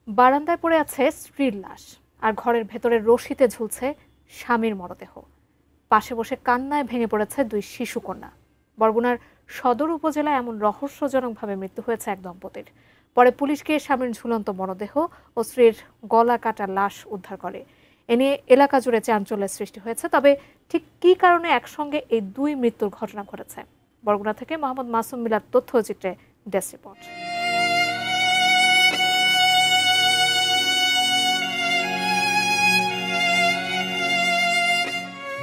বারান্দায় পড়ে আছে স্ত্রীর লাশ, আর ঘরের ভেতরে রশিতে ঝুলছে স্বামীর মরদেহ। পাশে বসে কান্নায় ভেঙে পড়েছে দুই শিশুকন্যা। বরগুনার সদর উপজেলায় এমন রহস্যজনকভাবে মৃত্যু হয়েছে এক দম্পতির। পরে পুলিশ গিয়ে স্বামীর ঝুলন্ত মরদেহ ও স্ত্রীর গলা কাটা লাশ উদ্ধার করে। এ নিয়ে এলাকা জুড়ে চাঞ্চল্যের সৃষ্টি হয়েছে। তবে ঠিক কী কারণে একসঙ্গে এই দুই মৃত্যুর ঘটনা ঘটেছে? বরগুনা থেকে মোহাম্মদ মাসুম মিলার তথ্যচিত্রে ডেস্ক রিপোর্ট।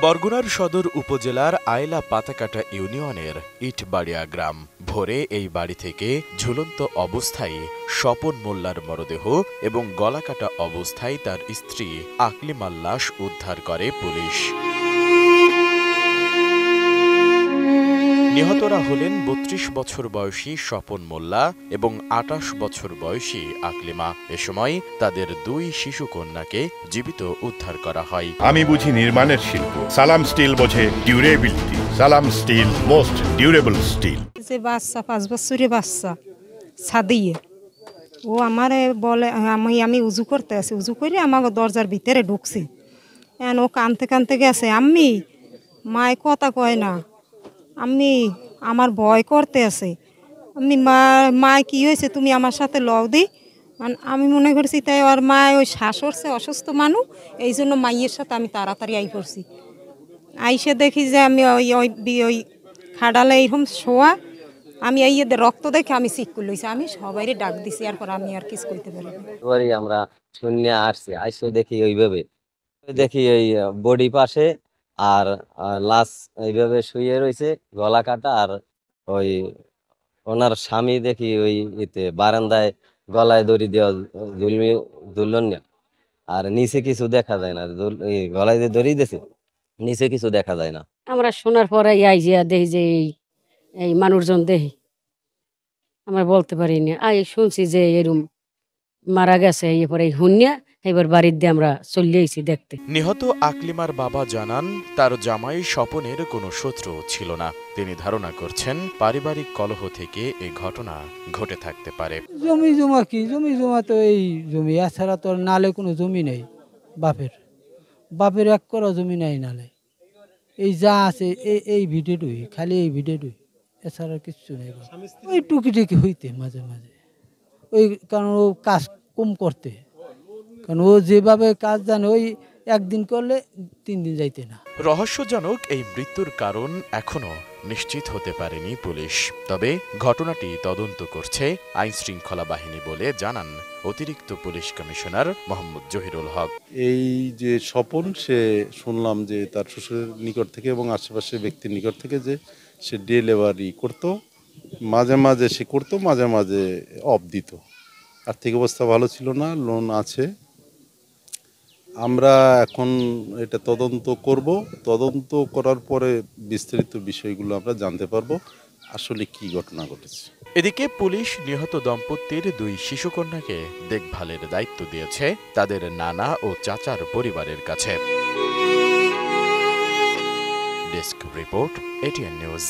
বরগুনার সদর উপজেলার আয়লা পাতাকাটা ইউনিয়নের ইটবাড়িয়া গ্রাম। ভোরে এই বাড়ি থেকে ঝুলন্ত অবস্থায় স্বপন মোল্লার মরদেহ এবং গলাকাটা অবস্থায় তার স্ত্রী আকলিমার লাশ উদ্ধার করে পুলিশ। নিহতরা হলেন ৩২ বছর বয়সী স্বপন মোল্লা এবং ২৮ বছর বয়সী আকলিমা। এ সময় তাদের দুই শিশু কন্যাকে জীবিত উদ্ধার করা হয়। আমি বুঝি নির্মাণের শিল্প, সালাম স্টিল বোঝে ডিউরেবিলিটি। সালাম স্টিল, মোস্ট ডিউরেবল স্টিল। যে বাচ্চা ৫ বছরের বাচ্চা সাদিয়ে, ও আমারে বলে আমি উজু করতে আছি, উজু করে আমাকে দরজার ভিতরে ঢুকছি। ও কানতে কানতে গেছে, আম্মি মায় কথা কয় না, আমার ভয় করতে আছে, আমি মা কি হয়েছে তুমি আমার সাথে লও দি। আমি মনে করছি তাই ওর মা ওই শাশুড়ছে অসুস্থ মানুষ, এই জন্য মাইয়ের সাথে আমি তাড়াতাড়ি আই করছি। আইসে দেখি যে আমি ওই খাডালে এইরকম শোয়া, আমি এই রক্ত দেখে আমি চিক করে লইছি, আমি সবাই ডাক দিছি, এরপর আমি আর কিছু করতে পারি। আমরা শূন্য আসছি, আইসে দেখি ওইভাবে দেখি ওই বডি পাশে আর লাশ এইভাবে শুয়ে রয়েছে, গলা কাটা। আর ওই ওনার স্বামী দেখি ওই বারান্দায় গলায় দড়ি দেওয়া দুলন না, আর নিচে কিছু দেখা যায় না। গলায় যে দড়ি দিয়েছে নিচে কিছু দেখা যায় না। আমরা শোনার পরে দেখি যে এই মানুষজন দেখি, আমরা বলতে পারিনি। শুনছি যে এরম মারা গেছে, এরপরে হুনিয়া এবার বাড়ির দিয়ে আমরা চলে এসেছি দেখতে। নিহত আকলিমার বাবা জানান, তার জামাই স্বপনের কোনো শত্রু ছিল না। তিনি ধারণা করছেন পারিবারিক কলহ থেকে এই ঘটনা ঘটে থাকতে পারে। জমি জমা তো এই জমি, এছাড়া তো নালে কোনো জমি নেই। বাপের এক করা জমি নাই নালে, এই যা আছে এই ভিডিওটুই, খালি এই ভিডিওটুই, এছাড়া কিচ্ছু নেই। ওই টুকি হইতে মাঝে মাঝে, ওই কারণ ও কাজ কম করতে, কারণ ও যেভাবে কাজ জানে ওই একদিন করলে 3 দিন যাইতে না। রহস্যজনক এই মৃত্যুর কারণ এখনো নিশ্চিত হতে পারেনি পুলিশ। তবে ঘটনাটি তদন্ত করছে আইন শৃঙ্খলা বাহিনী বলে জানান অতিরিক্ত পুলিশ কমিশনার মোহাম্মদ জহিরুল হক। এই যে স্বপন, সে শুনলাম যে তার শ্বশুরের নিকট থেকে এবং আশেপাশের ব্যক্তির নিকট থেকে যে সে ডেলিভারি করতো, মাঝে মাঝে সে করতো, মাঝে মাঝে অফ দিত। আর্থিক অবস্থা ভালো ছিল না, লোন আছে। আমরা এখন এটা তদন্ত করব, তদন্ত করার পরে বিস্তারিত বিষয়গুলো আমরা জানতে পারবো আসলে কি ঘটনা ঘটেছে। এদিকে পুলিশ নিহত দম্পতির দুই শিশুকন্যাকে দেখভালের দায়িত্ব দিয়েছে তাদের নানা ও চাচার পরিবারের কাছে। Desk report, ATN news.